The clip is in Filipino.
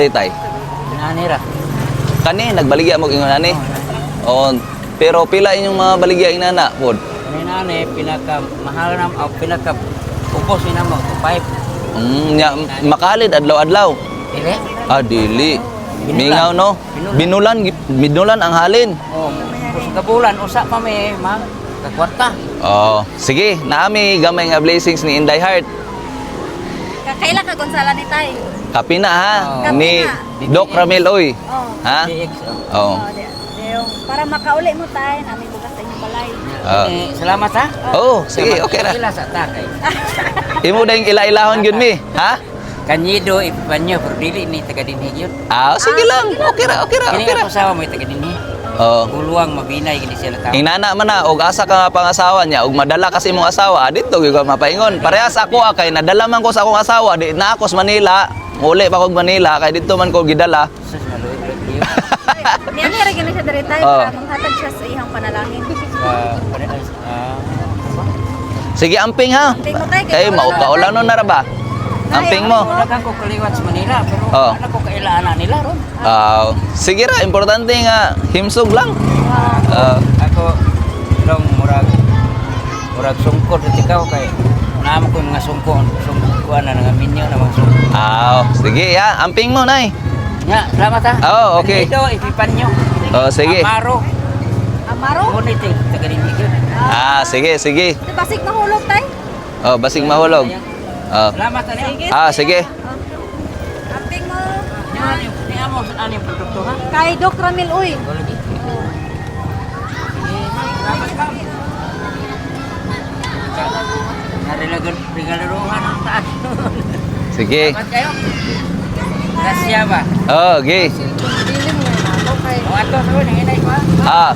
Tay. Nanira. Kani nagbaligya mo ingon ani. Oh, pero pila inyong mga baligya inana pod? Kani nani pinaka mahal na pinaka upos ina mo 5. Nya makalid adlaw-adlaw. Dili. Ah, dili. Binulan. Mingaw no. Binulan ang halin. Oh, sa bulan usa pa may mag kakwarta. Oh, sige, naami gamay nga blessings ni Inday Heart. Kailan ka Gonzala ni Tay? Kapi na ha Oh. ni Kapi na. Doc Ramil oy. Oh. Ha? DX. Oh. Para makauli mo Tay, namin bukas sa inyong balay. Salamat ha. Oh, sige, okay ra. Sila sa takay. Imo dayong ila-ilahon gyud mi, ha? Kanyido ipanyo pero dili ni taga dinhi gyud. Ah, sige lang. Okay ra, okay ra, Kini okay ra. ang usawa mo taga dinhi. Oh. Uluwang mabinay gini sila tao. Inana man na og asa ka nga pangasawa niya og madala kasi imong asawa dito gyud ka mapaingon. Parehas ako kay nadala man ko sa akong asawa di na ako sa Manila. Uli pa kog Manila kay dito man ko gidala. Sus maluit gyud. Niyan ni gani siya diri Tay, Oh. para manghatag siya sa ihang panalangin. Sige amping ha. Amping mo, Tay, Kay maukaon no na ra ba? Amping mo. Dagan ko kaliwat sa Manila pero Oh. ano ko kailangan nila ron. Sige ra importante nga himsog lang. Ako long murag sungkod at ikaw kay naamo ko nga sungkod na nga minyo na mga sungkod. Sige ha. Amping mo nay. Nga, salamat ha. Oh, okay. Ito, ipipan nyo. Oh, sige. Amaro. Amaro? Ngunit eh, taga din yun. Sige, sige. Di basig mahulog Tay? Oh, basig mahulog. Salamat ha niya. Sige. Amping mo. Niya mo ano yung produkto ha? Kay Doc Ramil uy. Lagi. Salamat ka. Narilaruhan ang taas. Sige. Salamat kayo. Grasya ba? Oh, okay. Dilim mo na ako kay. O ato sa rin, hinay ko ha. Ah,